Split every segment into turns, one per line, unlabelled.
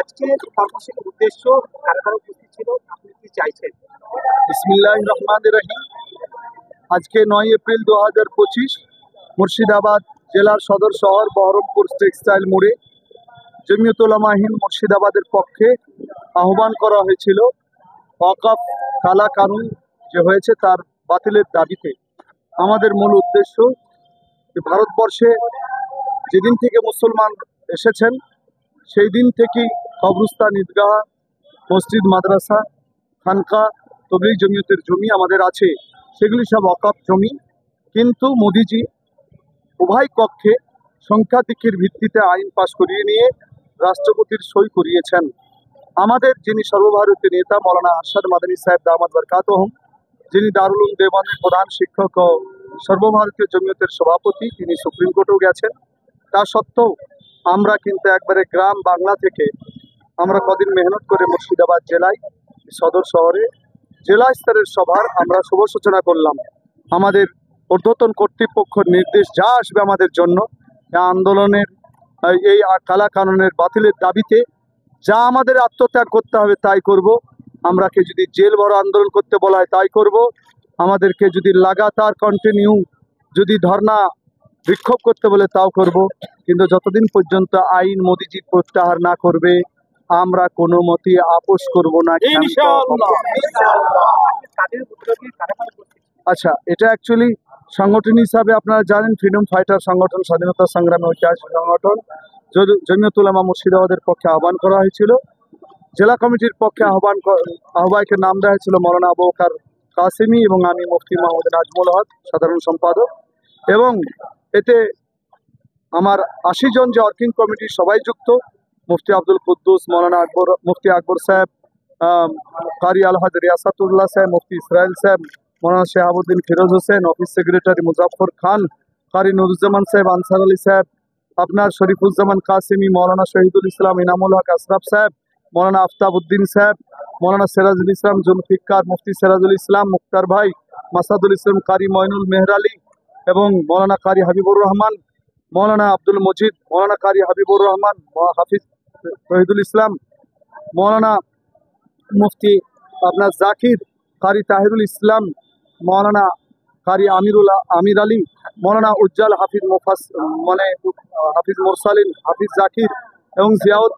আজকে কর্মসূচির উদ্দেশ্য কারা কারা উপস্থিত ছিল, আপনি কি চাইছেন?
বিসমিল্লাহির রহমানির রহিম। আজকে 9 এপ্রিল 2025 মুর্শিদাবাদ জেলার সদর শহর বহরমপুর টেক্সটাইল মোড়ে জমিয়ত উলামা হিন্দ মুর্শিদাবাদের পক্ষে আহ্বান করা হয়েছিল ওয়াকফ কালা কানুন যে হয়েছে তার বাতিলের দাবিতে। আমাদের মূল উদ্দেশ্য যে ভারতবর্ষে যেদিন থেকে মুসলমান এসেছেন সেই দিন থেকেই কবরস্থান, ঈদগাহ, মসজিদ, মাদ্রাসা, খানকা, তবলিগ জমিয়তের জমি আমাদের আছে, সেগুলি সব ওয়াকফ জমি। কিন্তু মোদিজি উভয় কক্ষে সংখ্যাধিক্যের ভিত্তিতে আইন পাশ করিয়ে নিয়ে রাষ্ট্রপতির সই করিয়েছেন। আমাদের যিনি সর্বভারতীয় নেতা মৌলানা আরশাদ মাদানী সাহেব দামাত বরকাতুহুম, যিনি দারুল উলুম দেওবন্দের প্রধান শিক্ষক ও সর্বভারতীয় জমিয়তের সভাপতি, তিনি সুপ্রিম কোর্টেও গেছেন। তা সত্ত্বেও আমরা কিন্তু একবারে গ্রাম বাংলা থেকে আমরা কদিন মেহনত করে মুর্শিদাবাদ জেলায় সদর শহরে জেলা স্তরের সভার আমরা শুভ সূচনা করলাম। আমাদের ঊর্ধ্বতন কর্তৃপক্ষের নির্দেশ যা আসবে আমাদের জন্য আন্দোলনের এই কালা কানুনের বাতিলের দাবিতে যা আমাদের আত্মত্যাগ করতে হবে তাই করব। আমরাকে যদি জেল ভরা আন্দোলন করতে বলা হয় তাই করব। আমাদেরকে যদি লাগাতার কন্টিনিউ যদি ধর্না বিক্ষোভ করতে বলে তাও করব। কিন্তু যতদিন পর্যন্ত আইন মোদিজি প্রত্যাহার না করবে আমরা কোনো মতে আপোষ করব না। আচ্ছা, এটা অ্যাকচুয়ালি সংগঠন হিসাবে আপনারা জানেন ফ্রিডম ফাইটার সংগঠন, স্বাধীনতা সংগ্রামী ঐতিহাসিক সংগঠন জমিয়ত উলামা মুর্শিদাবাদের পক্ষে আহ্বান করা হয়েছিল। জেলা কমিটির পক্ষে আহ্বায়কের নাম দেওয়া হয়েছিল মৌলানা আবু বকর কাসেমি এবং আমি মুফতি মোহাম্মদ নাজমুল হক সাধারণ সম্পাদক। এবং এতে আমার 80 জন যে ওয়ার্কিং কমিটির সবাই যুক্ত, মুফতি আব্দুল কুদ্দুস, মৌলানা আকবর, মুফতি আকবর সাহেব, কারি আলহাজ রিয়াসাতুল্লাহ সাহেব, মুফতি ইসরাইল সাহেব, মৌলানা শাহাবুদ্দিন ফিরোজ হোসেন, অফিস সেক্রেটারি মুজাফর খান, কারি নুরুজ্জামান সাহেব, আনসার আলী সাহেব, আপনার শরীফুজ্জামান কাসেমি, মৌলানা শহীদুল ইসলাম ইনামুল হক আশরাফ সাহেব, মৌলানা আফতাবউদ্দিন সাহেব, মৌলানা সিরাজুল ইসলাম জুলফিকার, মুফতি সিরাজুল ইসলাম মুক্তার ভাই, মাসাদুল ইসলাম, কারি ময়নুল মেহরালি এবং মৌলানা কারি হাবিবুর রহমান, মৌলানা আব্দুল মজিদ, মৌলানা কারি হাবিবুর রহমান, হাফিজ শহীদুল ইসলাম, মৌলানা মুফতি আপনার জাকির, কারি তাহিরুল ইসলাম, মৌলানা কারি আমির আলী, মৌলানা উজ্জ্বল, হাফিজ হাফিজ মোরসালিন, হাফিজ জাকির এবং জিয়াউল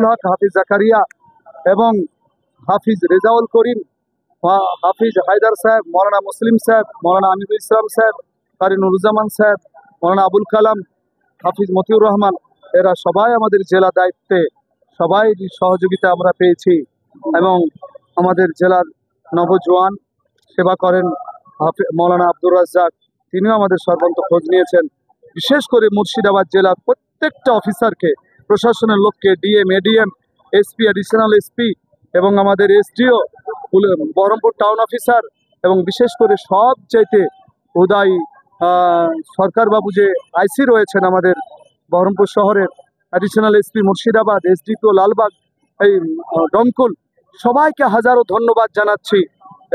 হক, হাফিজ জাকারিয়া এবং হাফিজ রেজাউল করিম, হাফিজ হায়দার সাহেব, মৌলানা মুসলিম সাহেব, মৌলানা আমিরুল ইসলাম সাহেব, কারি নুরুজ্জামান সাহেব, মৌলানা আবুল কালাম, হাফিজ মতিউর রহমান, এরা সবাই আমাদের জেলা দায়িত্বে, সবাই সহযোগিতা আমরা পেয়েছি। এবং আমাদের জেলার নবজওয়ান সেবা করেন মৌলানা আব্দুর রাজ্জাক, তিনিও আমাদের সর্বান্ত খোঁজ নিয়েছেন। বিশেষ করে মুর্শিদাবাদ জেলার প্রত্যেকটা অফিসারকে, প্রশাসনের লোককে, DM, ADM, SP, additional SP এবং আমাদের এসডিও, বহরমপুর টাউন অফিসার এবং বিশেষ করে সবচাইতে উদয় সরকারবাবু যে আইসি রয়েছেন আমাদের বহরমপুর শহরের, additional SP Murshidabad, SDPO Lalbagh, এই ডমকুল, সবাইকে হাজারো ধন্যবাদ জানাচ্ছি।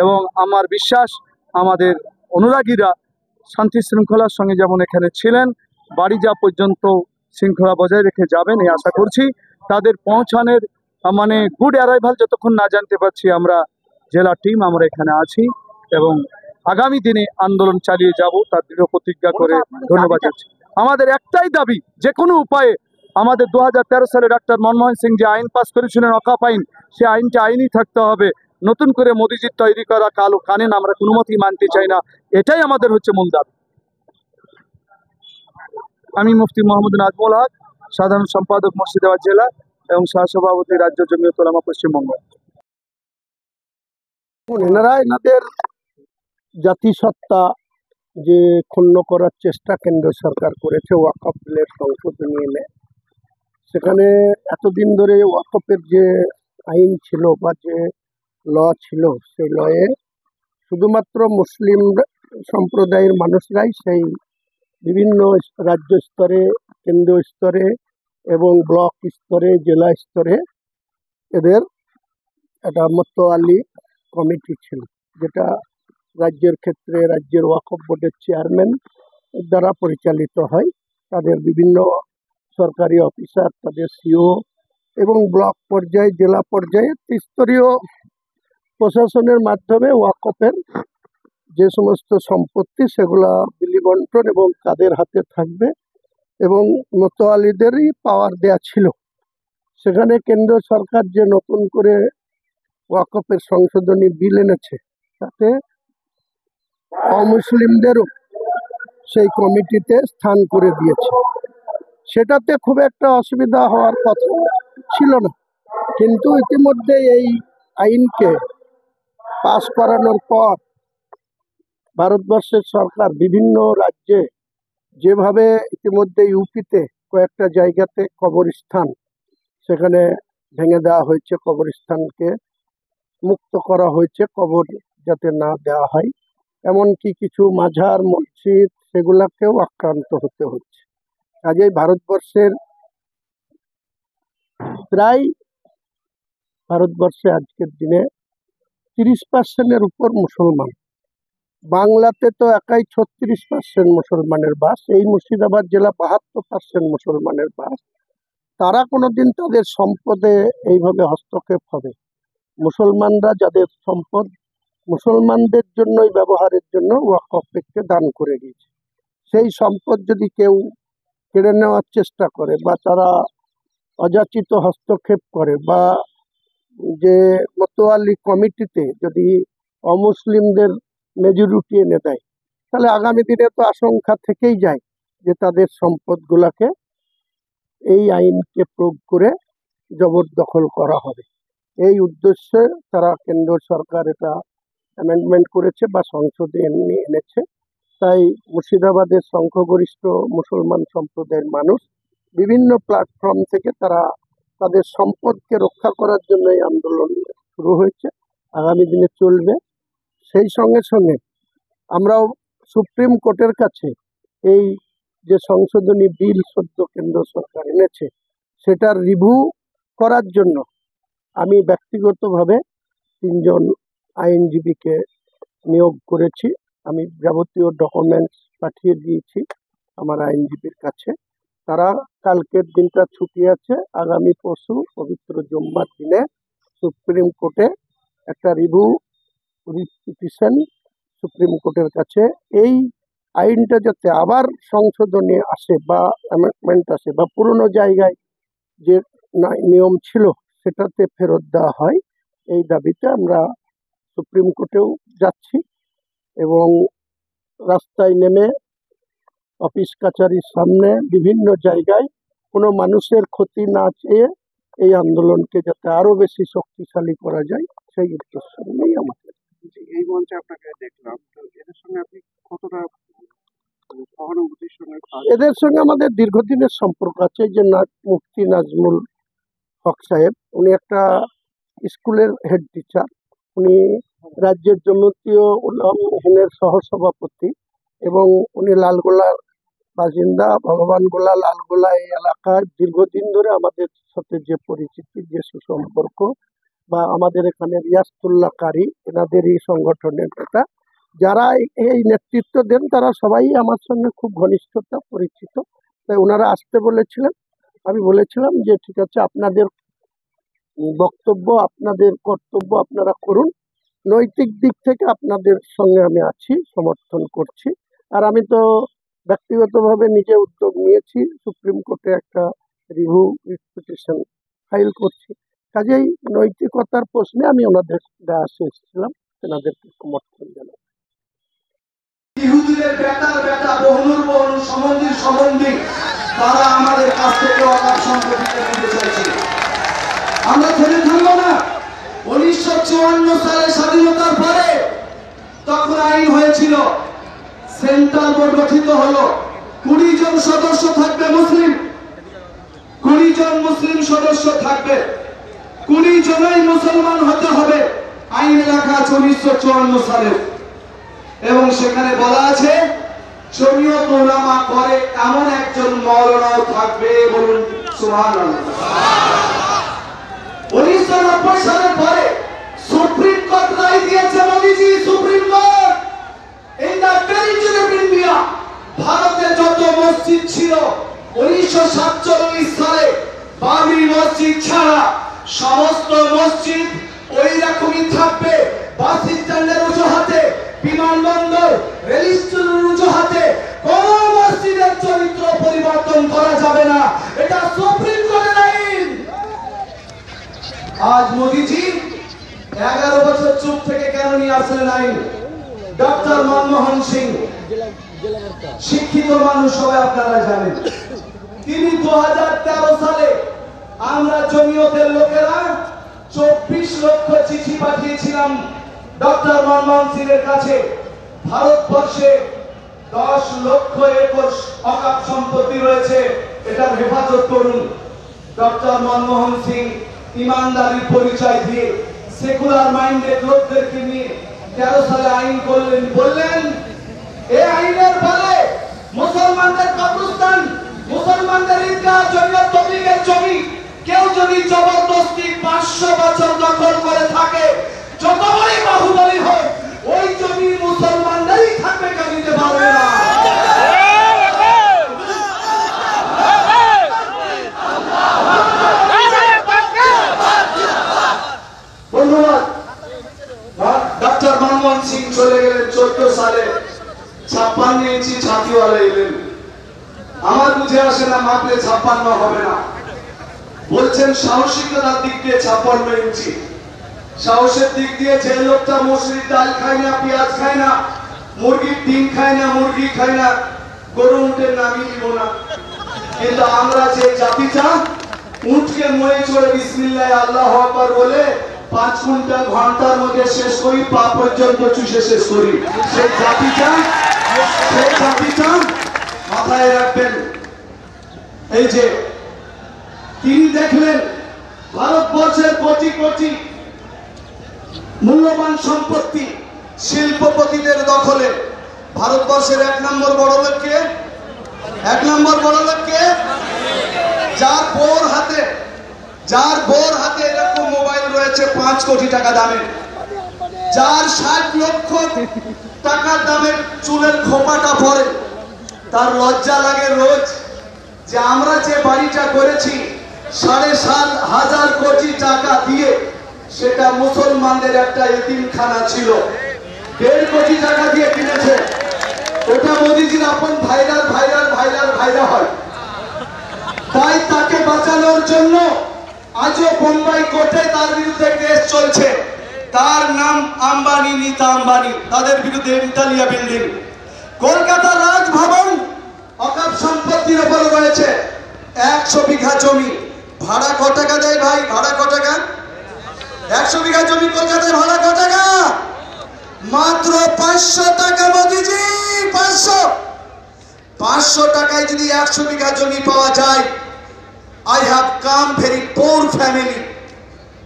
এবং আমার বিশ্বাস আমাদের অনুরাগীরা শান্তি শৃঙ্খলার সঙ্গে যেমন এখানে ছিলেন, বাড়ি যা পর্যন্ত শৃঙ্খলা বজায় রেখে যাবেন এই আশা করছি। তাদের পৌঁছানোর মানে গুড অ্যারাইভাল যতক্ষণ না জানতে পারছি আমরা জেলা টিম আমরা এখানে আছি এবং আগামী দিনে আন্দোলন চালিয়ে যাব তার দৃঢ় প্রতিজ্ঞা করে ধন্যবাদ জানাচ্ছি। আমাদের একটাই দাবি, যে কোনো উপায়ে আমাদের 2013 সালে ডক্টর মনমোহন সিং যে আইন পাস করেছিলেন ওয়াকফ আইন, সে আইনটা আইনই থাকতে হবে। নতুন করে মোদিজির তৈরি করা কালো কানুন আমরা কোনো মতেই মানতে চাই না, এটাই আমাদের হচ্ছে মূল দাবি। আমি মুফতি মোহাম্মদ নাজমুল হক, সাধারণ সম্পাদক মুর্শিদাবাদ জেলা এবং সহসভাপতি রাজ্য জমিয়ত উলামা পশ্চিমবঙ্গ।
এনারা এনাদের জাতিসত্তা যে ক্ষুণ্ণ করার চেষ্টা কেন্দ্র সরকার করেছে ওয়াকফ বিলের সংশোধনী এনে, সেখানে এতদিন ধরে ওয়াকফের যে আইন ছিল বা যে ল ছিল সেই লয়ে শুধুমাত্র মুসলিম সম্প্রদায়ের মানুষরাই সেই বিভিন্ন রাজ্য স্তরে, কেন্দ্রীয় স্তরে এবং ব্লক স্তরে, জেলা স্তরে এদের একটা মোত্তাওয়ালি কমিটি ছিল, যেটা রাজ্যের ক্ষেত্রে রাজ্যের ওয়াকফ বোর্ডের চেয়ারম্যান দ্বারা পরিচালিত হয়। তাদের বিভিন্ন সরকারি অফিসার, তাদের সিও এবং ব্লক পর্যায়ে, জেলা পর্যায়ে ত্রিস্তরীয় প্রশাসনের মাধ্যমে ওয়াকফের যে সমস্ত সম্পত্তি সেগুলা বিলি বন্টন এবং কাদের হাতে থাকবে এবং মোতোয়ালিদেরই পাওয়ার দেয়া ছিল। সেখানে কেন্দ্র সরকার যে নতুন করে ওয়াকফের সংশোধনী বিল এনেছে তাতে অমুসলিমদেরও সেই কমিটিতে স্থান করে দিয়েছে। সেটাতে খুব একটা অসুবিধা হওয়ার কথা ছিল না, কিন্তু ইতিমধ্যে এই আইনকে পাশ করানোর পর ভারতবর্ষের সরকার বিভিন্ন রাজ্যে যেভাবে ইতিমধ্যে ইউপিতে কয়েকটা জায়গাতে কবরস্থান সেখানে ভেঙে দেওয়া হয়েছে, কবরস্থানকে মুক্ত করা হয়েছে, কবর যাতে না দেওয়া হয়, এমনকি কিছু মাজার মসজিদ সেগুলাকেও আক্রান্ত হতে হচ্ছে। কাজেই ভারতবর্ষে আজকের দিনে 30% উপর মুসলমান। বাংলাতে তো একাই 36% মুসলমানের বাস, এই মুর্শিদাবাদ জেলা 72% মুসলমানের বাস। তারা কোনোদিন তাদের সম্পদে এইভাবে হস্তক্ষেপ হবে? মুসলমানরা যাদের সম্পদ মুসলমানদের জন্যই ব্যবহারের জন্য ওয়াকফকে দান করে দিয়েছে, সেই সম্পদ যদি কেউ কেড়ে নেওয়ার চেষ্টা করে বা তারা অযাচিত হস্তক্ষেপ করে বা যে মোতোয়ালি কমিটিতে যদি অমুসলিমদের মেজরিটি এনে দেয়, তাহলে আগামী দিনে তো আশঙ্কা থেকেই যায় যে তাদের সম্পদগুলোকে এই আইনকে প্রয়োগ করে জবরদখল করা হবে। এই উদ্দেশ্যে তারা কেন্দ্র সরকার এটা অ্যামেন্ডমেন্ট করেছে বা সংসদে এনেছে। তাই মুর্শিদাবাদের সংখ্যাগরিষ্ঠ মুসলমান সম্প্রদায়ের মানুষ বিভিন্ন প্ল্যাটফর্ম থেকে তারা তাদের সম্পদকে রক্ষা করার জন্য এই আন্দোলন শুরু হয়েছে, আগামী দিনে চলবে। সেই সঙ্গে সঙ্গে আমরাও সুপ্রিম কোর্টের কাছে এই যে সংশোধনী বিল সদ্য কেন্দ্র সরকার এনেছে সেটার রিভিউ করার জন্য আমি ব্যক্তিগতভাবে 3 জন আইনজীবীকে নিয়োগ করেছি। আমি যাবতীয় ডকুমেন্টস পাঠিয়ে দিয়েছি আমার আইনজীবীর কাছে। তারা কালকের দিনটা ছুটি আছে, আগামী পরশু পবিত্র জুম্মার দিনে সুপ্রিম কোর্টে একটা রিভিউ পিটিশন সুপ্রিম কোর্টের কাছে এই আইনটা যাতে আবার সংশোধনে আসে বা অ্যামেন্ডমেন্ট আসে বা পুরনো জায়গায় যে নিয়ম ছিল সেটাতে ফেরত দেওয়া হয়, এই দাবিতে আমরা সুপ্রিম কোর্টেও যাচ্ছি এবং রাস্তায় নেমে অফিস কাছারির সামনে বিভিন্ন জায়গায় কোনো মানুষের ক্ষতি না চেয়ে এই আন্দোলনকে যাতে আরো বেশি শক্তিশালী করা যায় সেই উদ্দেশ্য নিয়েই আমাদের।
এই মঞ্চে আপনাকে দেখলাম, তো এদের সঙ্গে আপনি কতটা সহানুভূতির সঙ্গে?
এদের সঙ্গে আমাদের দীর্ঘদিনের সম্পর্ক আছে। যে মুফতি নাজমুল হক সাহেব, উনি একটা স্কুলের হেড টিচার, উনি রাজ্যের জমিয়তীয় উলামাহীনের সহসভাপতি এবং উনি লালগোলার বাসিন্দা। ভগবানগোলা লালগোলা এই এলাকায় দীর্ঘদিন ধরে আমাদের সাথে যে পরিচিতি, যে সুসম্পর্ক, বা আমাদের এখানে রিয়াসতুল্লাহ কারি এনাদেরই সংগঠনের নেতা, যারা এই নেতৃত্ব দেন তারা সবাই আমার সঙ্গে খুব ঘনিষ্ঠতা পরিচিত। তাই ওনারা আসতে বলেছিলেন, আমি বলেছিলাম যে ঠিক আছে, আপনাদের বক্তব্য, আপনাদের কর্তব্য আপনারা করুন, নৈতিক দিক থেকে আপনাদের সঙ্গে আমি আছি, সমর্থন করছি। আর আমি তো ব্যক্তিগতভাবে নিজে উদ্যোগ নিয়েছি, সুপ্রিম কোর্টে একটা রিভিউ পিটিশন ফাইল করছি। কাজেই নৈতিকতার প্রশ্নে আমি ওনাদের আসে এসেছিলাম, ওনাদেরকে সমর্থন জানাই।
ইহুদিদের বেতার বেতা বহুনুর বহুনুর সম্বন্ধীর সম্বন্ধী তারা আমাদের কাছ থেকে ওয়াকফ সম্পত্তি নিতে চাইছে। আমরা থেমে থাকবো না। 1954 সালে স্বাধীনতার পরে তখন আইন হয়েছিল, সেন্ট্রাল বোর্ড গঠিত হলো, 20 জন সদস্য থাকবে মুসলিম, 20 জন মুসলিম সদস্য থাকবে, 20 জনই মুসলমান হতে হবে। আইনে লেখা আছে 1954 সালে, এবং সেখানে বলা আছে শরীয়ত উলামা করে এমন একজন মাওলানাও থাকবে। বলুন সুবহানাল্লাহ। 1990 সালের পরে সুপ্রিম কোর্ট রায় দিয়েছে, মোদিজি supreme court, in the territory of India, ভারতে যত মসজিদ ছিল 1947 সালে বাবরি মসজিদ ছাড়া সমস্ত মসজিদ ওই রকমই থাকবে। বাস স্ট্যান্ডের অজুহাতে, বিমানবন্দর, রেল স্টেশনের অজুহাতে কোন মসজিদের চরিত্র পরিবর্তন করা যাবে না। এটা সুপ্রিম কোর্টের আইন। আজ মোদিজি 11 বছর চুপ থেকে কেন নিয়ে আসলেন আইন? ডক্টর মনমোহন সিং শিক্ষিত মানুষ, সবাই আপনারা জানেন, তিনি 2013 সালে আমরা জমিয়তের লোকেরা 24 লক্ষ চিঠি পাঠিয়েছিলাম ডক্টর মনমোহন সিং এর কাছে। ভারতবর্ষে 10 লক্ষ একর অকাপ সম্পত্তি রয়েছে, এটার হেফাজত করুন। ডক্টর মনমোহন সিং ইমানদারির পরিচয় দিয়ে সেকুলার মাইন্ডেড লোকদেরকে নিয়ে 13 সালে আইন করলেন। বললেন এই আইনের ফলে মুসলমানদের কবরস্থান, মুসলমানদের ঈদগাহ, জমিয়ত তবলিগের জমি কেউ যদি জবরদস্তি 500 বছর দখল করে থাকে, যত বড়ই বাহুবলী হোক, ওই জমি মুসলমানদেরই থাকবে, কেউ নিতে পারবে না। ধন্যবাদ। ডক্টর মনমোহন সিং চলে গেলেন 14 সালে, 56 ইঞ্চি ছাতিওয়ালা এলেন। আমার বুঝে আসে না, মাপলে 56 হবে না। বলছেন সাহসিকতার দিক দিয়ে 56 ইঞ্চি, সাহসের দিক দিয়ে যে লোকটা মসুরির ডাল খায় না, পেঁয়াজ খায় না, মুরগির ডিম খায় না, মুরগি খায় না, গরু উঠে নামি দিব না। কিন্তু আমরা যে জাতিটা উঠকে ময়ে চড়ে বিসমিল্লাহ আল্লাহু আকবার বলে 5 ঘন্টার মধ্যে শেষ করি, পা পর্যন্ত চুষে শেষ করি, সেই জাতিটা মাথায় রাখবেন। এই যে তিনি দেখলেন ভারতবর্ষের কোটি কোটি মূল্যবান সম্পত্তি শিল্পপতিদের দখলে। ভারতবর্ষের 1 নম্বর বড় লোককে, যার বোর হাতে এরকম মোবাইল রয়েছে 5 কোটি টাকা দামের, যার 60 লক্ষ টাকা দামের চুলের খোপাটা পরে, তার লজ্জা লাগে রোজ যে আমরা যে বাড়িটা করেছি 7,500 কোটি টাকা দিয়ে, সেটা মুসলমানদের একটা এতিমখানা ছিল, 1.5 কোটি টাকা দিয়ে কিনেছে। ওটা মোদিজির আপন ভাইরাল হয়। তাই তাকে বাঁচানোর জন্য আজও বোম্বাই কোর্টে তার বিরুদ্ধে কেস চলছে। তার নাম আম্বানি, নীতা আম্বানি, তাদের বিরুদ্ধে ইন্টালিয়া বিল্ডিং। কলকাতার রাজভবন অকাপ সম্পত্তির উপর রয়েছে 100 বিঘা জমি। ভাড়া কত টাকা দেয় ভাই? ভাড়া কত টাকা? 100 বিঘা জমি কলকাতায় ভাড়া কত টাকা? মাত্র 500 টাকা। মোদিজি 500 টাকায় যদি 100 বিঘা জমি পাওয়া যায়, I have come very poor family,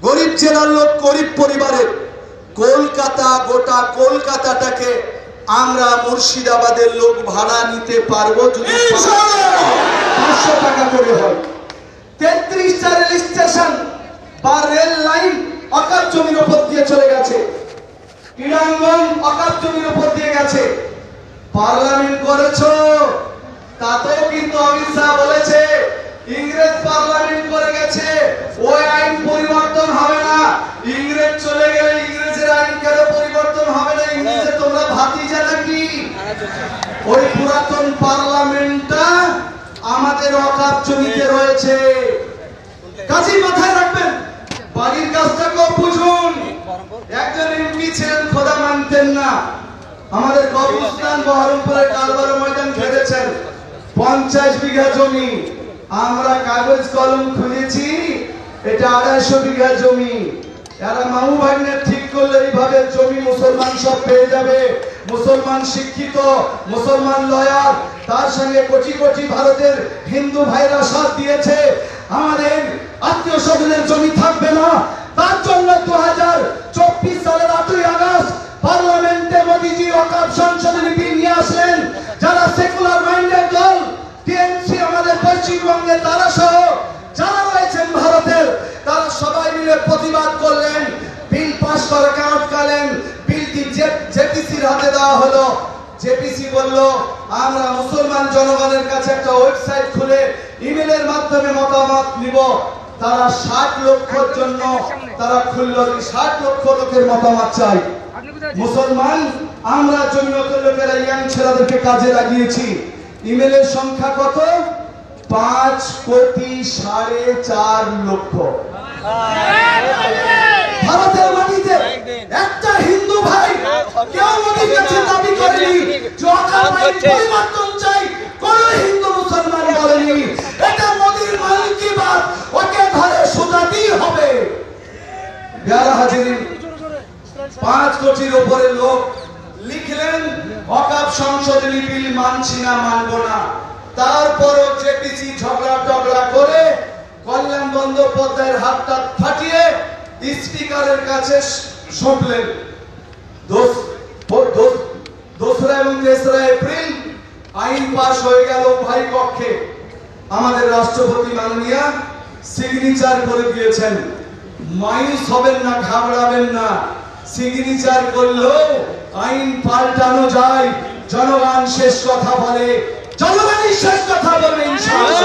গরিব জেলার লোক, গরিব পরিবারের। কলকাতা, গোটা কলকাতাটাকে আমরা মুর্শিদাবাদের লোক ভাড়া নিতে পারবো যদি 500 টাকা করে হয়। 33টা রেল স্টেশন বা রেল লাইন অকাপ জমির উপর দিয়ে চলে গেছে, ক্রীড়াঙ্গন অকাপ জমির উপর দিয়ে গেছে। পার্লামেন্ট করেছো, তাতেও কিন্তু অমিত শাহ বলেছে ইংরেজ পার্লামেন্ট করে গেছে, ওই আইন পরিবর্তন হবে না। ইংরেজ চলে গেলে ইংরেজের আইন কেন পরিবর্তন হবে না? ইংরেজে তোমরা ভাতিজা নাকি? ওই পুরাতন পার্লামেন্টটা আমাদের অকাপ জমিতে রয়েছে। কাজেই মাথায় রাখবেন, বাড়ির কাজটাকেও বুঝুন। একজন এমপি ছিলেন, খোদা মানতেন না, আমাদের কবরস্থান বহরমপুরে কালবারো ময়দান ঘেরেছেন, 50 বিঘা জমি। আমরা কাগজ কলম খুলেছি, এটা 250 বিঘা জমি। এরা মামু ভাগ্নের ঠিক করলে এইভাবে জমি মুসলমান সব পেয়ে যাবে। মুসলমান শিক্ষিত, মুসলমান লয়ার, তার সঙ্গে কোটি কোটি ভারতের হিন্দু ভাইরা সাথ দিয়েছে। আমাদের আত্মীয় স্বজনের জমি থাকবে না। তার জন্য 2024 সালের 8ই আগস্ট পার্লামেন্টে মোদিজি ওয়াকফ সংশোধনী বিল নিয়ে আসলেন। যারা সেকুলার মাইন্ডেড দল, টিএমসি আমাদের পশ্চিমবঙ্গে, তারা সহ যারা রয়েছেন ভারতের, তারা সবাই মিলে প্রতিবাদ করলেন। বিল পাস করাকে আটকালেন। বিলটি জেপিসির হাতে দেওয়া হলো। জেপিসি বলল আমরা মুসলমান জনগণের কাছে একটা ওয়েবসাইট খুলে ইমেলের মাধ্যমে মতামত নিব। তারা 60 লক্ষের জন্য তারা খুলল 60 লক্ষ লোকের মতামত চাই। মুসলমান আমরা জমিয়তের লোকেরা ইয়াং ছেলেদেরকে কাজে লাগিয়েছি। ইমেলের সংখ্যা কত? 5,4.5 লক্ষ। ভারতের মাটিতে একটা হিন্দু ভাই কেউ মোদির কাছে দাবি করেনি যে পরিবর্তন চাই, কোন হিন্দু মুসলমান বলেনি। এটা মোদির মান কি বাত, ওকে ধরে সোজাতেই হবে। প্যারা হাজিরিন, 5 কোটির উপরে লোক লিখলেন ওয়াকফ সংশোধনী বিল মানছি না, মানব না। তারপরও জেপিসি ঝগড়া করে কল্যাণ বন্দ্যোপাধ্যায়ের হাতটা ফাটিয়ে স্পিকারের কাছে সঁপলেন। 2রা এবং 3রা এপ্রিল আইন পাস হয়ে গেল উভয় পক্ষে। আমাদের রাষ্ট্রপতি মাননীয় সিগনেচার করে দিয়েছেন। মাইনাস হবেন না, ঘাবড়াবেন না। সিগনেচার করলেও আইন পাল্টানো যায়। জনগণ শেষ কথা বলে, জনগণই শেষ কথা বলবে ইনশাআল্লাহ।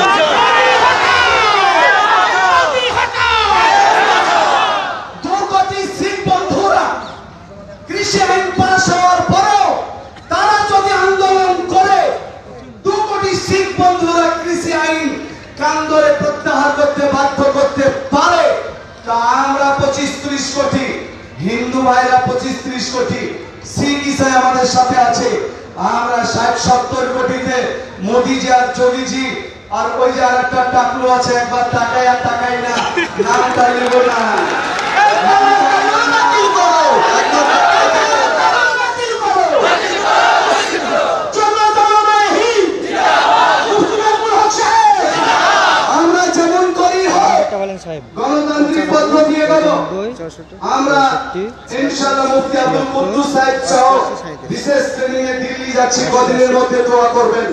কৃষি আইন পাস হওয়ার পরেও তারা যদি আন্দোলন করে 2 কোটি শিখ বন্ধুরা কৃষি আইন কান ধরে প্রত্যাহার করতে বাধ্য করতে পারে, তা আমরা 25-30 কোটি হিন্দু ভাইরা 25-30 কোটি শিখ ইসাই আমাদের সাথে আছে। আমরা 60-70 কোটিতে মোদিজি আর যোগীজি আর ওই যে আর একটা টাকলু আছে, একবার টাকায় আর টাকাই না, নামটা নেব না। গণতান্ত্রিক পদ্ধতি এগোবো। আমরা ইনশাআল্লাহ মুফতি আব্দুল কুদ্দুস সাহেব সহ বিশেষ ট্রেনিং এ দিল্লি যাচ্ছি, কদিনের মধ্যে দোয়া করবেন।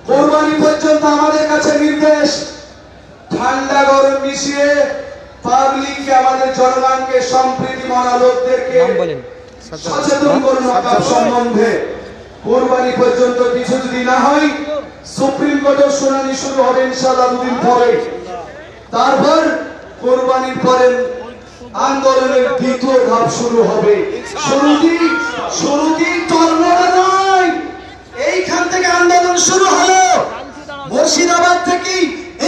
কুরবানি পর্যন্ত আমাদের কাছে নির্দেশ, ঠান্ডা গরম মিশিয়ে পাবলিককে, আমাদের জনগণকে, সম্প্রীতি মনা লোকদেরকে সচেতন করুন ওয়াকফ সম্বন্ধে। কুরবানি পর্যন্ত কিছু যদি না হয়, সুপ্রিম কোর্টের শুনানি শুরু হবে ইনশাআল্লাহ 2 দিন পরে। তারপর কুরবানির পরে আন্দোলনের দ্বিতীয় ধাপ শুরু হবে। শুরুতেই তরমোড়া নয়, এইখান থেকে আন্দোলন শুরু হলো। মুর্শিদাবাদ থেকে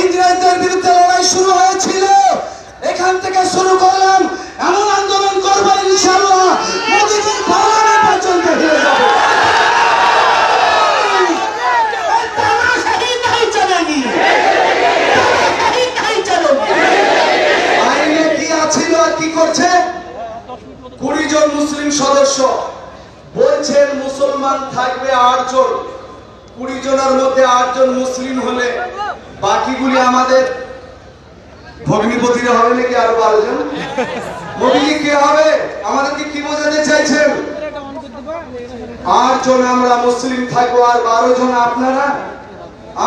ইংরেজদের বিরুদ্ধে লড়াই শুরু হয়েছিল, এখান থেকে শুরু করলাম। এমন আন্দোলন করবো ইনশাআল্লাহ মোদিজির পার্লামেন্ট পর্যন্ত হয়ে যাবে। আইনে কি আছিল আর কি করছে? 20 জন মুসলিম সদস্য বলছেন মুসলমান থাকবে 8 জন। 20 জনের মধ্যে 8 জন মুসলিম হলে বাকিগুলি আমাদের ভগ্নিপতিরা হবে নাকি আরো 12 জন? মোদিজি কে হবে? আমাদেরকে কি বোঝাতে চাইছেন? 8 জন আমরা মুসলিম থাকবো আর 12 জন আপনারা।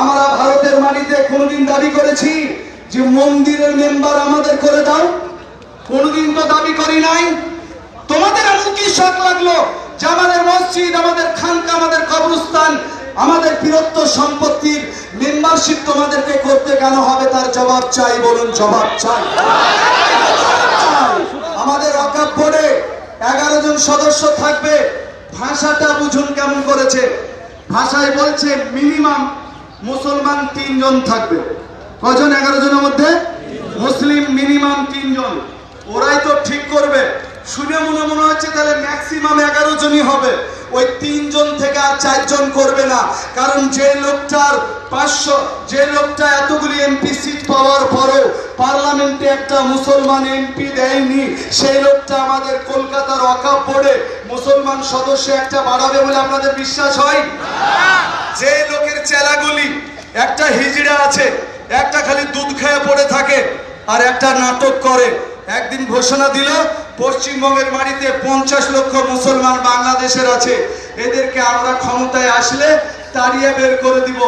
আমরা ভারতের মাটিতে কোনদিন দাবি করেছি যে মন্দিরের মেম্বার আমাদের করে দাও? কোনদিন তো দাবি করি নাই। তোমাদের এমন কি শখ লাগলো যে আমাদের মসজিদ, আমাদের খানকা, আমাদের কবরস্থান, আমাদের বৃহত্ত সম্পত্তির মেম্বারশিপ তোমাদেরকে করতে কেন হবে? তার জবাব চাই, বলুন জবাব চাই। আমাদের ওয়াকফ বোর্ডে 11 জন সদস্য থাকবে। ভাষাটা বুঝুন কেমন করেছে। ভাষায় বলছে মিনিমাম মুসলমান 3 জন থাকবে। কজন? 11 জনের মধ্যে মুসলিম মিনিমাম 3 জন। ওরাই তো ঠিক করবে। শুনে মনে হচ্ছে তাহলে ম্যাক্সিমাম 11 জনই হবে। ওই 3 জন থেকে আর 4 জন করবে না। কারণ যে লোকটা এতগুলি এমপি সিট পাওয়ার পরেও পার্লামেন্টে একটা মুসলমান এমপি দেয়নি, সেই লোকটা আমাদের কলকাতার ওয়াকফ বোর্ডে মুসলমান সদস্য একটা বাড়াবে বলে আপনাদের বিশ্বাস হয়? যে লোকের চেলাগুলি একটা হিজড়া আছে, একটা খালি দুধ খেয়ে পড়ে থাকে আর একটা নাটক করে। একদিন ঘোষণা দিল পশ্চিমবঙ্গের মাটিতে 50 লক্ষ মুসলমান বাংলাদেশের আছে, এদেরকে আমরা ক্ষমতায় আসলে তাড়িয়ে বের করে দিব।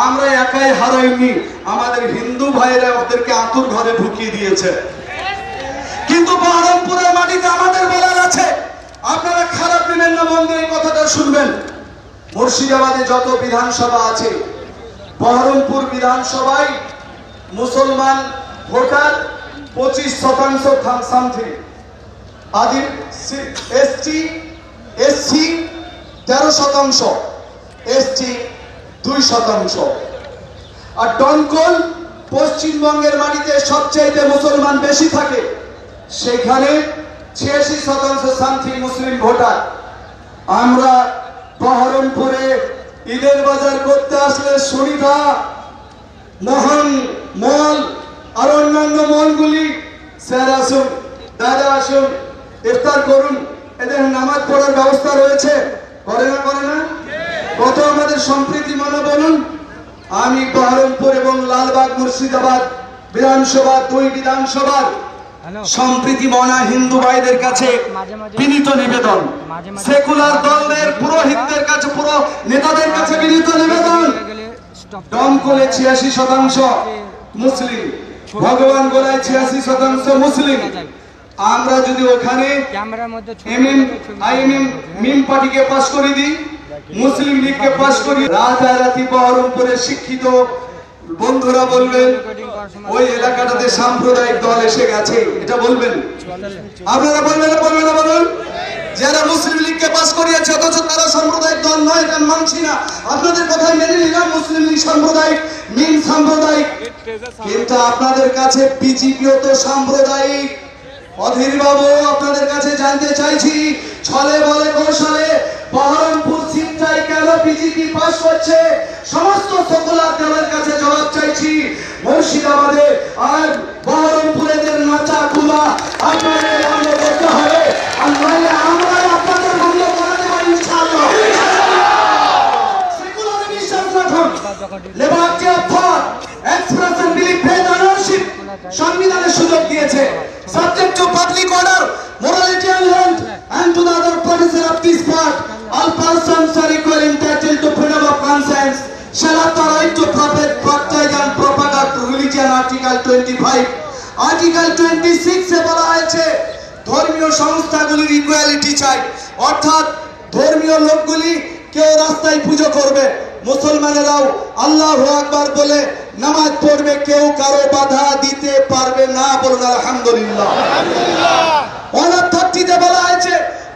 আমরা একাই হারাইনি, আমাদের হিন্দু ভাইরা ওদেরকে আতুর ঘরে ঢুকিয়ে দিয়েছে। কিন্তু বহরমপুরের মাটিতে আমাদের বলার আছে। আপনারা খারাপ নেবেন না, মন দিয়ে এই কথাটা শুনবেন। মুর্শিদাবাদে যত বিধানসভা আছে বহরমপুর বিধানসভায় মুসলমান ভোটার 25% সামথিং, আদি এসটি এসসি 13%, এসটি 2%। আর ডনকল পশ্চিমবঙ্গের মাটিতে সবচেয়ে মুসলমান বেশি থাকে, সেখানে 86% সামথিং মুসলিম ভোটার। আমরা বহরমপুরে ঈদের বাজার করতে আসলে সুনিধা মোহন মল আর অন্যান্য মলগুলি, স্যার আসুন, দাদা আসুন, ইফতার করুন, এদের নামাজ পড়ার ব্যবস্থা রয়েছে, করে না? কত আমাদের সম্প্রীতি মনে বলুন। আমি বহরমপুর এবং লালবাগ মুর্শিদাবাদ বিধানসভা, 2 বিধানসভার সম্প্রীতি মনা হিন্দু ভাইদের কাছে বিনীত নিবেদন, সেকুলার দলের পুরোহিতদের কাছে, পুরো নেতাদের কাছে বিনীত নিবেদন। দমকলে 86% মুসলিম, ভগবান গোলায় 86% মুসলিম। আমরা যদি ওখানে মিম পার্টিকে পাশ করে দিই, মুসলিম লীগকে পাশ করি, রাতারাতি বহরমপুরের শিক্ষিত বন্ধুরা বলবেন ওই এলাকাটাতে সাম্প্রদায়িক দল এসে গেছে, এটা বলবেন। আপনারা বলবেন না বলুন? যারা মুসলিম লীগকে পাস করিয়েছে অথচ তারা সাম্প্রদায়িক দল নয়, এটা মানছি না। আপনাদের কথাই মেনে নিলাম, মুসলিম লীগ সাম্প্রদায়িক, মিম সাম্প্রদায়িক, কিন্তু আপনাদের কাছে বিজেপিও তো সাম্প্রদায়িক। অধীর বাবু, আপনাদের কাছে জানতে চাইছি, ছলে বলে কৌশলে বহরমপুর সিটটাই কেন বিজেপি পাস করছে? সমস্ত সেকুলার দলের কাছে জবাব চাইছি। মুর্শিদাবাদে আর বহরমপুরেদের নাচা কুলা আপনাদের বন্ধ করতে হবে, আর নইলে আমরা আপনাদের বন্ধ করে দেব ইনশাআল্লাহ। সেকুলার বিশ্বাস রাখুন, liberty of thought, expression, believe, faith, ownership সংবিধানের সুযোগ দিয়েছে। Subject to public order, morality and health, and to the other provisions of this part, all persons are equally entitled to freedom of conscience, shall have the right to profit, practice and propagate religion, Article 25. Article 26 এ বলা হয়েছে ধর্মীয় সংস্থাগুলির equality চাই, অর্থাৎ ধর্মীয় লোকগুলি কেউ রাস্তায় পুজো করবে, মুসলমানেরাও আল্লাহু আকবার বলে নামাজ পড়বে, কেউ কারো বাধা দিতে পারবে না। বলুন আলহামদুলিল্লাহ। 130 বলা হয়েছে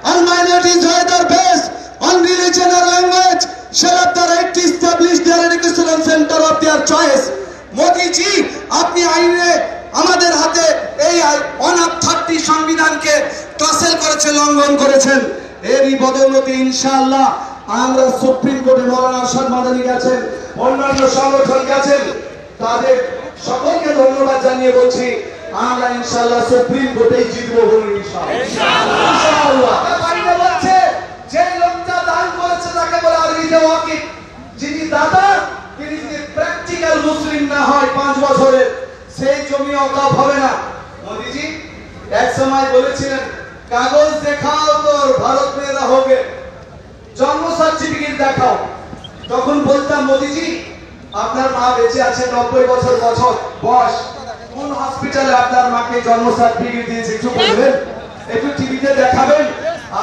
all minorities whether based on religion or language shall have the right to establish their educational center of their choice. মোদিজি, আপনি আইনে আমাদের হাতে এই 130 সংবিধানকে টাসেল করেছেন, লঙ্ঘন করেছেন। এরই বদৌলতে ইনশাআল্লাহ আমরা সুপ্রিম কোর্টে মৌলানা আরশাদ মাদানী গেছেন, অন্যান্য সংগঠন গেছেন, তাদের সকলকে ধন্যবাদ জানিয়ে বলছি আমরা ইনশাআল্লাহ সুপ্রিম কোর্টেই জিতবো। বলুন ইনশাআল্লাহ। বাইরে বলছে যে লোকটা দান করেছে তাকে বলে আরবিতে ওয়াকিফ, যিনি দাতা তিনি যদি প্র্যাকটিক্যাল মুসলিম না হয় 5 বছরের, সেই জমি ওয়াকফ হবে না। মোদিজি এক সময় বলেছিলেন কাগজ দেখাও তোর ভারত মে রহোগে, জন্ম সার্টিফিকেট দেখাও। তখন বলতাম মোদিজি আপনার মা বেঁচে আছে, 90 বছর বয়স, কোন হসপিটালে আপনার মাকে জন্ম সার্টিফিকেট দিয়েছে একটু বলবেন, একটু টিভিতে দেখাবেন।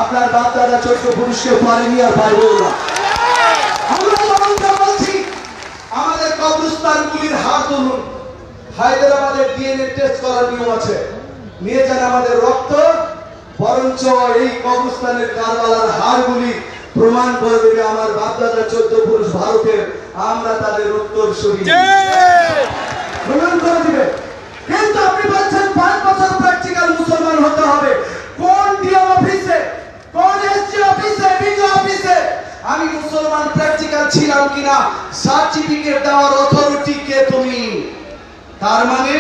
আপনার বাপ দাদা 14 পুরুষকে পারেনি আর পারবেও না। আমরা বলছি আমাদের কবরস্থানগুলির হার তুলুন, হায়দ্রাবাদের ডিএনএ টেস্ট করার নিয়ম আছে, নিয়ে যান আমাদের রক্ত, বরঞ্চ এই কবরস্থানের কারবালার হারগুলি প্রমাণ করে দেবে আমার বাপদাদা 14 পুরুষ ভারতের, আমরা তাদের উত্তরসূরি, প্রমাণ করে দিবে। কিন্তু আপনি বলছেন 5 বছর প্র্যাকটিক্যাল মুসলমান হতে হবে। কোন ডিএম অফিসে, কোন এসজি অফিসে, বিডিও অফিসে আমি মুসলমান প্র্যাকটিক্যাল ছিলাম কিনা সার্টিফিকেট দেওয়ার অথরিটি কে তুমি? তার মানে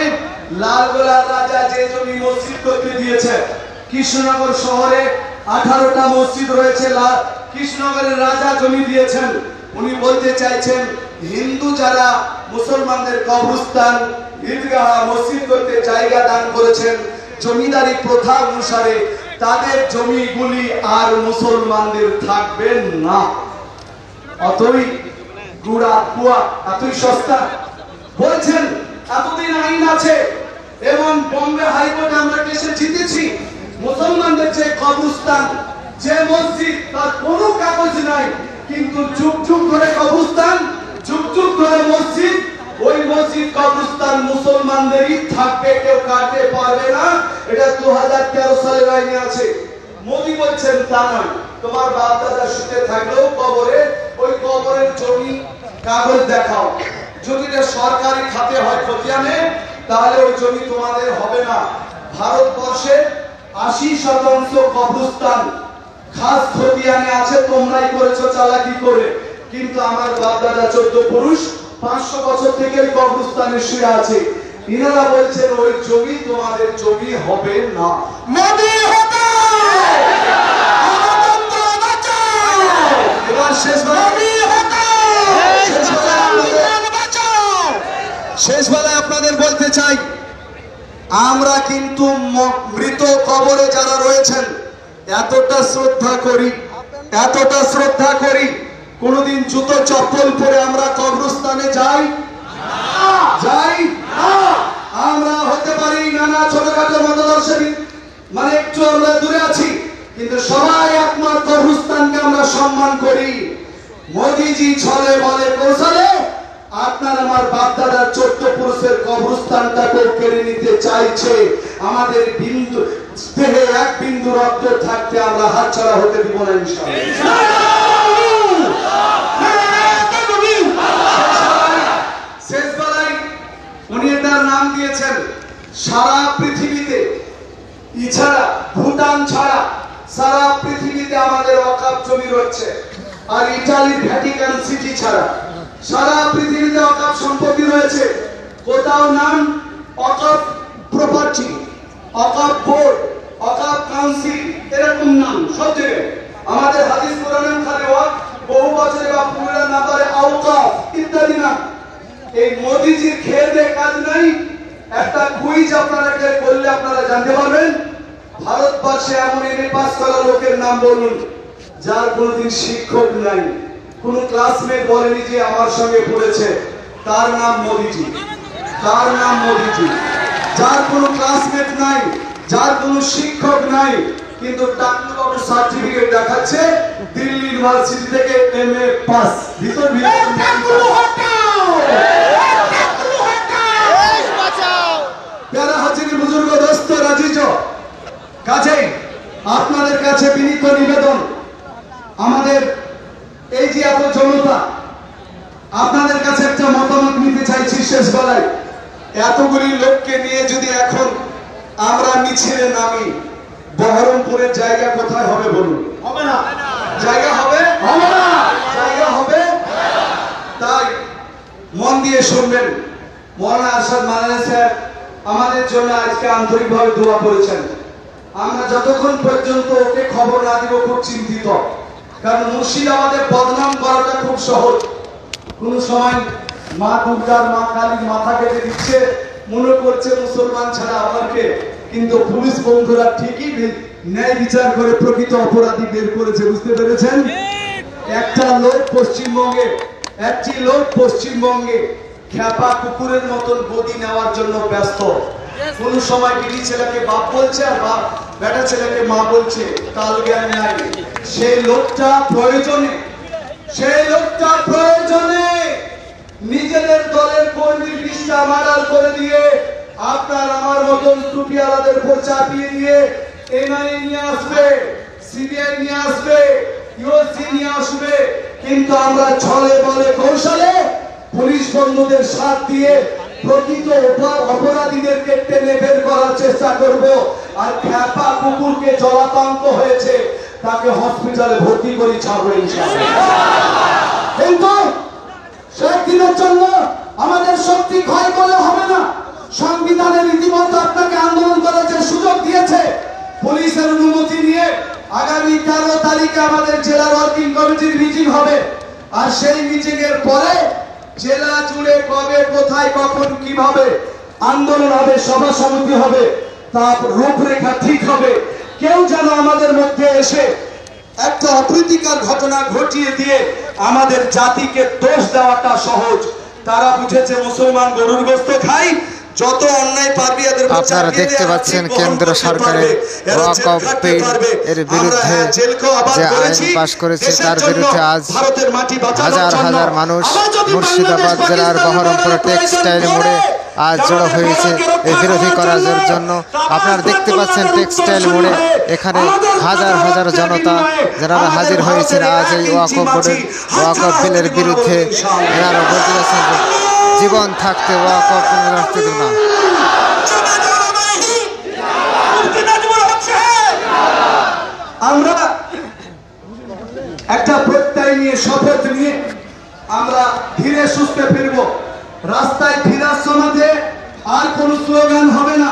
লালগোলার রাজা যে জমি মসজিদ করতে দিয়েছে, কৃষ্ণনগর শহরে 18টা মসজিদ রয়েছে, কৃষ্ণনগরের রাজা জমি দিয়েছেন। উনি বলতে চাইছেন হিন্দু যারা মুসলমানদের কবরস্থান, ঈদগাহ, মসজিদ করতে জায়গা দান করেছেন জমিদারি প্রথা অনুসারে, তাদের জমিগুলি আর মুসলমানদের থাকবে না। অতই গুড়া কুয়া এতই সস্তা বলছেন। এতদিন আইন আছে এবং বম্বে হাইকোর্টে আমরা কেসে জিতেছি, মুসলমানদের যে কবরস্থান, যে মসজিদ, তার কোনো কাগজ নাই, কিন্তু যুগ যুগ ধরে কবরস্থান যুগ যুগ ধরে মসজিদ, ওই মসজিদ কবরস্থান মুসলমানদেরই থাকবে, কেউ কাটতে পারবে না। এটা 2013 সালের আইনে আছে। মোদি বলছেন তা নয়, তোমার বাপ দাদা শুতে থাকলেও কবরে, ওই কবরের জমি কাগজ দেখাও। যদি এটা সরকারি খাতে হয় খতিয়ানে, তাহলে ওই জমি তোমাদের হবে না। ভারতবর্ষে 80% কবরস্থান খাস খতিয়ানে আছে, তোমরাই করেছো চালাকি করে। কিন্তু আমার বাপ দাদা 14 পুরুষ 500 বছর থেকে কবরস্থানে শুয়ে আছে। ইনারা বলছেন ওই জমি তোমাদের জমি হবে না। মোদি শেষ বেলায় আপনাদের বলতে চাই, আমরা কিন্তু মৃত কবরে যারা রয়েছেন এতটা শ্রদ্ধা করি, কোনদিন জুতো চপ্পল পরে আমরা কবরস্থানে যাই? আমরা হতে পারি নানা ছোটখাটো মতদর্শী, মানে একটু আমরা দূরে আছি, কিন্তু সবাই একমাত্র কবরস্থানকে আমরা সম্মান করি। মোদিজি ছলে বলে কৌশলে আপনার আমার বাপ দাদার 14 পুরুষের কবরস্থানটাকে কেড়ে নিতে চাইছে। আমাদের বিন্দু দেহে এক বিন্দু রক্ত থাকতে আমরা হাতছাড়া হতে দিব না ইনশাআল্লাহ। শেষ বেলায় উনি তার নাম দিয়েছেন, সারা পৃথিবীতে এছাড়া ভুটান ছাড়া সারা পৃথিবীতে আমাদের ওয়াকফ জমি রয়েছে, আর ইতালির ভ্যাটিকান সিটি ছাড়া সারা পৃথিবীতে ওয়াকফ সম্পত্তি রয়েছে। কোথাও নাম ওয়াকফ প্রপার্টি, ওয়াকফ বোর্ড, ওয়াকফ কাউন্সিল, এরকম নাম সব জায়গায়। আমাদের হাদিস কোরআনের খানে ওয়াকফ, বহু বছরে বা পুরান নামে আওকাফ ইত্যাদি নাম। এই মোদিজির খেয়ে কাজ নাই। একটা কুইজ আপনারা করলে আপনারা জানতে পারবেন, ভারতবর্ষে এমন এমএ পাস করা লোকের নাম বলুন যার কোনদিন শিক্ষক নাই, কোন ক্লাসমেট বলেনি যে আমার সঙ্গে পড়েছে, তার নাম মোদিজি। যার কোনো ক্লাসমেট নাই, যার কোনো শিক্ষক নাই, কিন্তু টাকলুবাবু সার্টিফিকেট দেখাচ্ছে দিল্লি ইউনিভার্সিটি থেকে এমএ পাস। ভিতর প্যারা হাজিরি বুজুর্গ দোস্ত রাজিজ, কাজেই আপনাদের কাছে বিনীত নিবেদন, আমাদের এই যে এত জনতা, আপনাদের কাছে একটা মতামত নিতে চাইছি শেষ বেলায়। এতগুলি লোককে নিয়ে যদি এখন আমরা মিছিলে নামি, বহরমপুরের জায়গা কোথায় হবে বলুন? হবে না। জায়গা হবে? হবে না। জায়গা হবে? তাই মন দিয়ে শুনবেন। মৌলানা আরশাদ মাদানী স্যার আমাদের জন্য আজকে আন্তরিকভাবে দোয়া করেছেন। আমরা যতক্ষণ পর্যন্ত ওকে খবর না দিব খুব চিন্তিত, কারণ মুর্শিদাবাদে বদনাম করাটা খুব সহজ। কোন সময় মা দুর্গার, মা কালীর মাথা কেটে দিচ্ছে, মনে করছে মুসলমান ছাড়া আমাকে, কিন্তু পুলিশ বন্ধুরা ঠিকই ন্যায় বিচার করে প্রকৃত অপরাধী বের করেছে। বুঝতে পেরেছেন? একটি লোক পশ্চিমবঙ্গে খ্যাপা কুকুরের মতন গদি নেওয়ার জন্য ব্যস্ত। কোন সময় বিড়ি ছেলেকে বাপ বলছে আর বেটা ছেলেকে মা বলছে, তাল জ্ঞান নাই। সেই লোকটা প্রয়োজনে নিজেদের দলের কর্মীর বিষটা মার্ডার করে দিয়ে আপনার আমার মতন টুপিওয়ালাদের উপর চাপিয়ে দিয়ে এনআইএ নিয়ে আসবে, সিবিআই নিয়ে আসবে, ইউএসসি নিয়ে আসবে। কিন্তু আমরা ছলে বলে কৌশলে পুলিশ বন্ধুদের সাথ দিয়ে প্রকৃত অপরাধীদেরকে টেনে বের করার চেষ্টা করব। আর খ্যাপা কুকুরকে জলাতঙ্ক হয়েছে, তাকে হসপিটালে ভর্তি করে ছাড়বো ইনশাআল্লাহ। কিন্তু সেদিনের জন্য আমাদের শক্তি ক্ষয় করলে হবে না। সংবিধানের ইতিমধ্যে আপনাকে আন্দোলন করার যে সুযোগ দিয়েছে, পুলিশের অনুমতি নিয়ে আগামী 13 তারিখে আমাদের জেলা ওয়ার্কিং কমিটির মিটিং হবে। আর সেই মিটিং এর পরে জেলা জুড়ে কবে, কোথায়, কখন, কিভাবে আন্দোলন হবে, সভা সমিতি হবে, তার রূপরেখা ঠিক হবে। কেউ যেন আমাদের মধ্যে এসে একটা অপ্রীতিকর ঘটনা ঘটিয়ে দিয়ে আমাদের জাতিকে দোষ দেওয়াটা সহজ। তারা বুঝেছে মুসলমান গরুর গোশত খায়, যত অন্যায় পারবে এদের উপর
আপনারা
চাপিয়ে
দেখতে
দেয়া
পাচ্ছেন
ঠিক বহন
কেন্দ্র
করতে
সরকারের
পারবে। এরা জেল
ওয়াকফ
খাটতে
বিল
পারবে।
এর
আমরা
বিরুদ্ধে
জেলকেও আবার
যে আইন
করেছি,
পাশ করেছে
দেশের
তার
জন্য,
বিরুদ্ধে আজ
ভারতের মাটি বাঁচানোর
হাজার
জন্য।
হাজার মানুষ
আবার যদি
মুর্শিদাবাদ
বাংলাদেশ
জেলার
পাকিস্তান
বহরমপুর
বর্ডার
টেক্সটাইল
প্রয়োজন
মোড়ে
পড়ে,
আজ জড়ো
আমাদের
হয়েছে
বর্ডারকে রক্ষা
এই বিরোধী
করার
করার জন্য। আপনারা দেখতে পাচ্ছেন টেক্সটাইল মোড়ে এখানে হাজার হাজার জনতা যারা হাজির হয়েছেন আজ এই ওয়াকফ বোর্ডের ওয়াকফ বিলের বিরুদ্ধে। এনারা বলতে যাচ্ছেন যে জীবন থাকতে ওয়াকফ রাখতে দেব না।
আমরা একটা প্রত্যয় নিয়ে, শপথ নিয়ে আমরা ধীরে সুস্থে ফিরবো। রাস্তায় ফিরার সমাজে আর কোন স্লোগান হবে না।